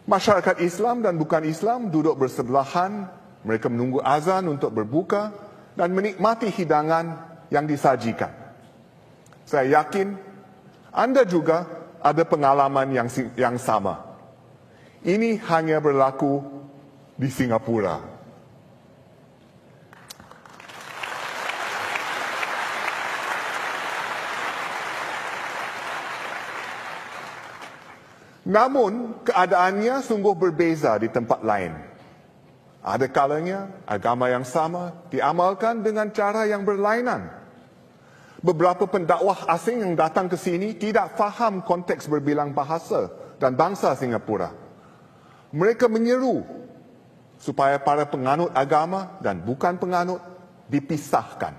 Masyarakat Islam dan bukan Islam duduk bersebelahan, mereka menunggu azan untuk berbuka dan menikmati hidangan yang disajikan. Saya yakin anda juga ada pengalaman yang sama. Ini hanya berlaku di Singapura. Namun, keadaannya sungguh berbeza di tempat lain. Ada kalanya agama yang sama diamalkan dengan cara yang berlainan. Beberapa pendakwah asing yang datang ke sini tidak faham konteks berbilang bahasa dan bangsa Singapura. Mereka menyeru supaya para penganut agama dan bukan penganut dipisahkan.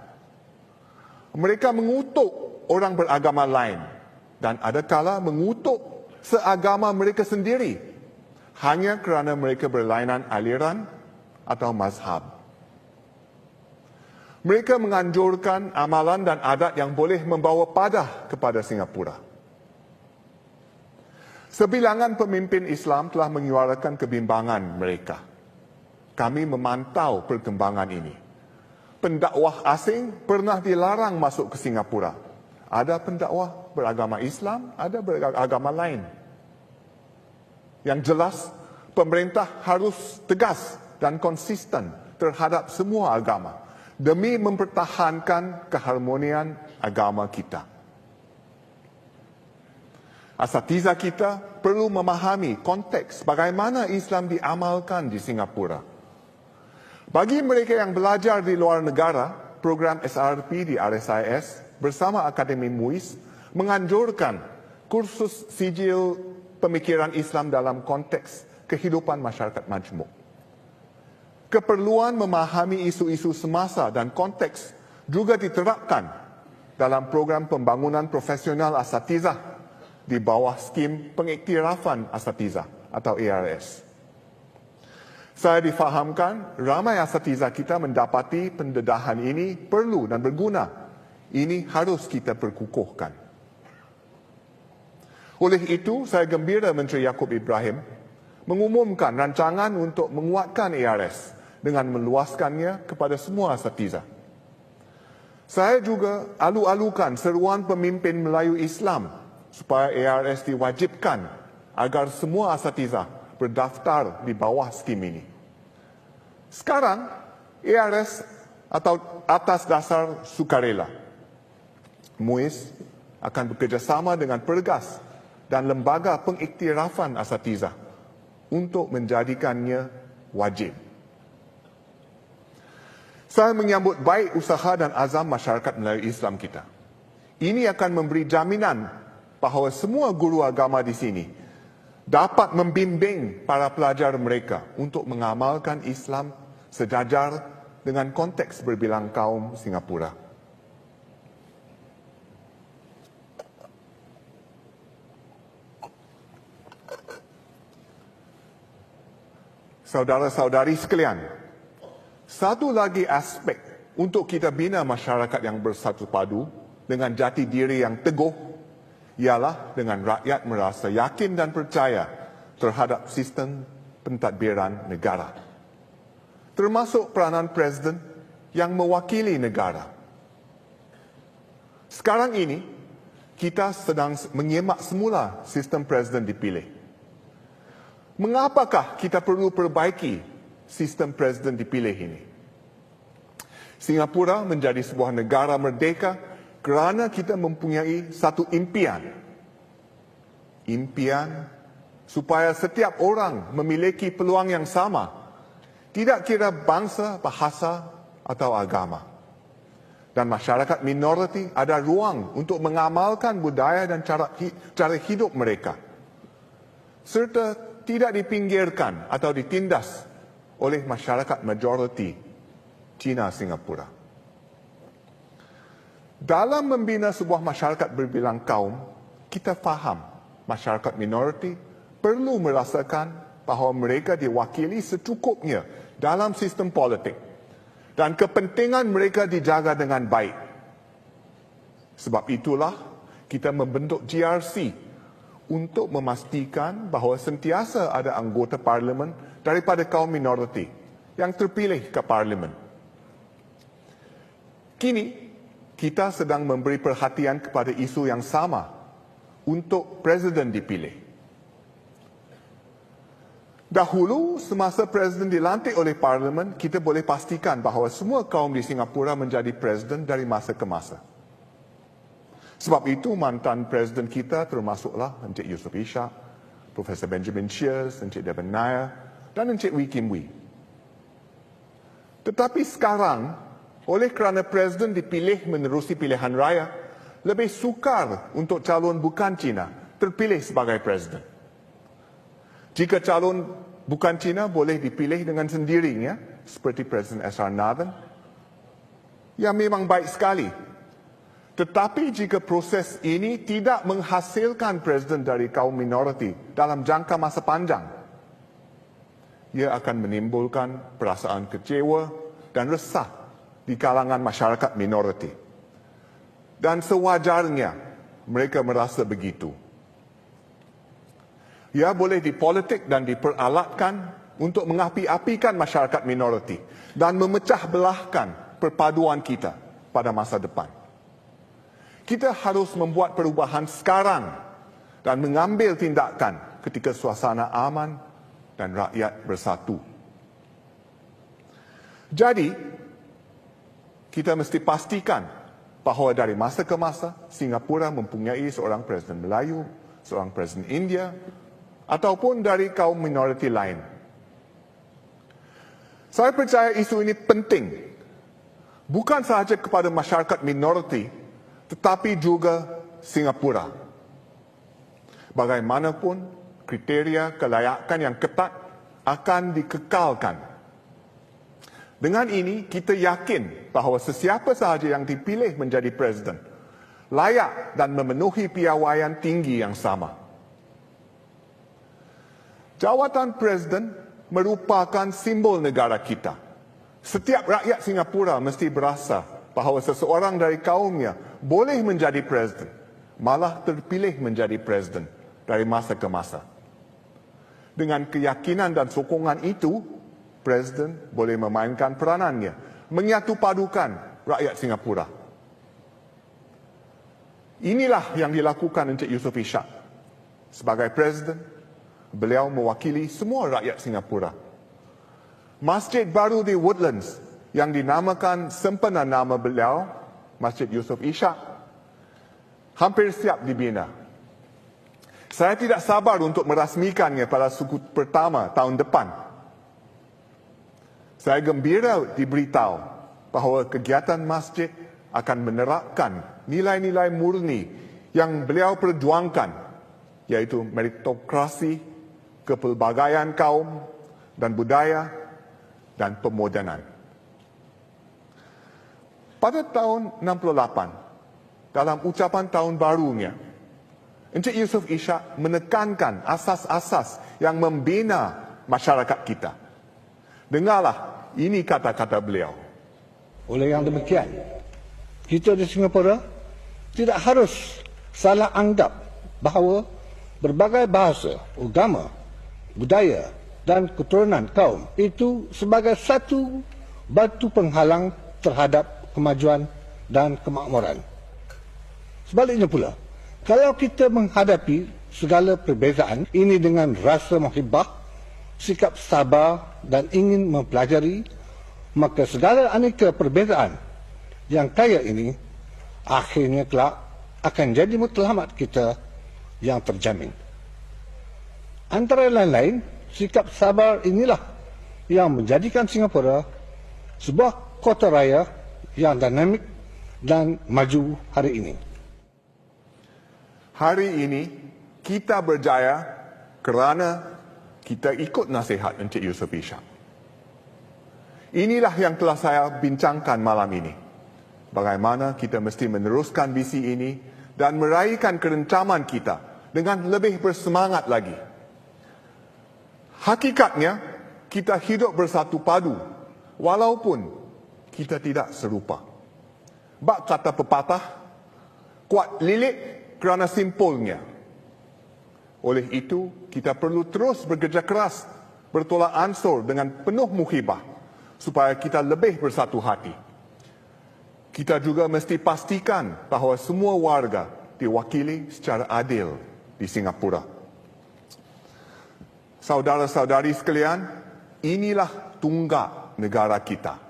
Mereka mengutuk orang beragama lain dan ada kala mengutuk seagama mereka sendiri hanya kerana mereka berlainan aliran atau mazhab. Mereka menganjurkan amalan dan adat yang boleh membawa padah kepada Singapura. Sebilangan pemimpin Islam telah menyuarakan kebimbangan mereka. Kami memantau perkembangan ini. Pendakwah asing pernah dilarang masuk ke Singapura. Ada pendakwah beragama Islam, ada beragama lain. Yang jelas, pemerintah harus tegas dan konsisten terhadap semua agama demi mempertahankan keharmonian agama kita. Asatiza kita perlu memahami konteks bagaimana Islam diamalkan di Singapura. Bagi mereka yang belajar di luar negara, program SRP di RSIS bersama Akademi MUIS menganjurkan kursus sijil pemikiran Islam dalam konteks kehidupan masyarakat majmuk. Keperluan memahami isu-isu semasa dan konteks juga diterapkan dalam program pembangunan profesional asatizah di bawah skim pengiktirafan asatizah atau ARS. Saya difahamkan ramai asatizah kita mendapati pendedahan ini perlu dan berguna. Ini harus kita perkukuhkan. Oleh itu, saya gembira Menteri Yaakob Ibrahim mengumumkan rancangan untuk menguatkan ARS dengan meluaskannya kepada semua asatizah. Saya juga alu-alukan seruan pemimpin Melayu Islam supaya ARS diwajibkan agar semua asatizah berdaftar di bawah skim ini. Sekarang, ARS atau atas dasar sukarela. MUIS akan bekerjasama dengan Pergas dan lembaga pengiktirafan asatizah untuk menjadikannya wajib. Saya menyambut baik usaha dan azam masyarakat Melayu Islam kita. Ini akan memberi jaminan bahawa semua guru agama di sini dapat membimbing para pelajar mereka untuk mengamalkan Islam sejajar dengan konteks berbilang kaum Singapura. Saudara-saudari sekalian, satu lagi aspek untuk kita bina masyarakat yang bersatu padu dengan jati diri yang teguh ialah dengan rakyat merasa yakin dan percaya terhadap sistem pentadbiran negara. Termasuk peranan Presiden yang mewakili negara. Sekarang ini, kita sedang menyemak semula sistem Presiden dipilih. Mengapakah kita perlu perbaiki sistem Presiden dipilih ini? Singapura menjadi sebuah negara merdeka kerana kita mempunyai satu impian. Impian supaya setiap orang memiliki peluang yang sama, tidak kira bangsa, bahasa atau agama. Dan masyarakat minoriti ada ruang untuk mengamalkan budaya dan cara hidup mereka. Serta tidak dipinggirkan atau ditindas oleh masyarakat majoriti Cina Singapura. Dalam membina sebuah masyarakat berbilang kaum, kita faham masyarakat minoriti perlu merasakan bahawa mereka diwakili secukupnya dalam sistem politik dan kepentingan mereka dijaga dengan baik. Sebab itulah kita membentuk GRC untuk memastikan bahawa sentiasa ada anggota parlimen daripada kaum minoriti yang terpilih ke parlimen. Kini, kita sedang memberi perhatian kepada isu yang sama untuk presiden dipilih. Dahulu, semasa presiden dilantik oleh parlimen, kita boleh pastikan bahawa semua kaum di Singapura menjadi presiden dari masa ke masa. Sebab itu, mantan presiden kita termasuklah Encik Yusof Ishak, Profesor Benjamin Sheares, Encik Devan Nair, dan Encik Wee Kim Wee. Tetapi sekarang, oleh kerana presiden dipilih menerusi pilihan raya, lebih sukar untuk calon bukan Cina terpilih sebagai presiden. Jika calon bukan Cina boleh dipilih dengan sendirinya, seperti Presiden S.R. Nathan, ya memang baik sekali. Tetapi jika proses ini tidak menghasilkan presiden dari kaum minoriti dalam jangka masa panjang, ia akan menimbulkan perasaan kecewa dan resah di kalangan masyarakat minoriti. Dan sewajarnya mereka merasa begitu. Ia boleh dipolitik dan diperalatkan untuk mengapi-apikan masyarakat minoriti dan memecah belahkan perpaduan kita pada masa depan. Kita harus membuat perubahan sekarang dan mengambil tindakan ketika suasana aman dan rakyat bersatu. Jadi, kita mesti pastikan bahawa dari masa ke masa, Singapura mempunyai seorang Presiden Melayu, seorang Presiden India, ataupun dari kaum minoriti lain. Saya percaya isu ini penting, bukan sahaja kepada masyarakat minoriti, tetapi juga Singapura. Bagaimanapun, kriteria kelayakan yang ketat akan dikekalkan. Dengan ini, kita yakin bahawa sesiapa sahaja yang dipilih menjadi presiden layak dan memenuhi piawaian tinggi yang sama. Jawatan presiden merupakan simbol negara kita. Setiap rakyat Singapura mesti berasa bahawa seseorang dari kaumnya boleh menjadi presiden, malah terpilih menjadi presiden dari masa ke masa. Dengan keyakinan dan sokongan itu, presiden boleh memainkan peranannya, menyatu padukan rakyat Singapura. Inilah yang dilakukan Encik Yusof Ishak. Sebagai presiden, beliau mewakili semua rakyat Singapura. Masjid baru di Woodlands yang dinamakan sempena nama beliau, Masjid Yusof Ishak, hampir siap dibina. Saya tidak sabar untuk merasmikannya pada suku pertama tahun depan. Saya gembira diberitahu bahawa kegiatan masjid akan menerapkan nilai-nilai murni yang beliau perjuangkan, yaitu meritokrasi, kepelbagaian kaum dan budaya, dan pemodenan. Pada tahun 68, dalam ucapan tahun barunya, Encik Yusof Ishak menekankan asas-asas yang membina masyarakat kita. Dengarlah, ini kata-kata beliau. Oleh yang demikian, kita di Singapura tidak harus salah anggap bahawa berbagai bahasa, agama, budaya dan keturunan kaum itu sebagai satu batu penghalang terhadap kemajuan dan kemakmuran. Sebaliknya pula, kalau kita menghadapi segala perbezaan ini dengan rasa muhibbah, sikap sabar dan ingin mempelajari, maka segala aneka perbezaan yang kaya ini akhirnya kelak akan jadi matlamat kita yang terjamin. Antara lain-lain, sikap sabar inilah yang menjadikan Singapura sebuah kota raya yang dinamik dan maju hari ini. Hari ini kita berjaya kerana kita ikut nasihat Encik Yusof Ishak. Inilah yang telah saya bincangkan malam ini. Bagaimana kita mesti meneruskan visi ini dan meraihkan kerencaman kita dengan lebih bersemangat lagi. Hakikatnya, kita hidup bersatu padu, walaupun kita tidak serupa. Bak kata pepatah, kuat lilik kerana simpulnya. Oleh itu, kita perlu terus bekerja keras, bertolak ansur dengan penuh muhibah supaya kita lebih bersatu hati. Kita juga mesti pastikan bahawa semua warga diwakili secara adil di Singapura. Saudara-saudari sekalian, inilah tunggak negara kita.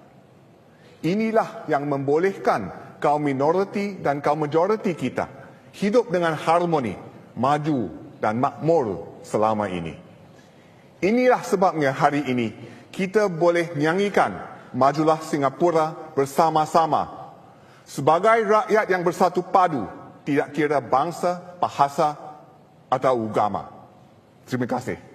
Inilah yang membolehkan kaum minoriti dan kaum majoriti kita hidup dengan harmoni, maju dan makmur selama ini. Inilah sebabnya hari ini kita boleh nyanyikan Majulah Singapura bersama-sama sebagai rakyat yang bersatu padu, tidak kira bangsa, bahasa atau agama. Terima kasih.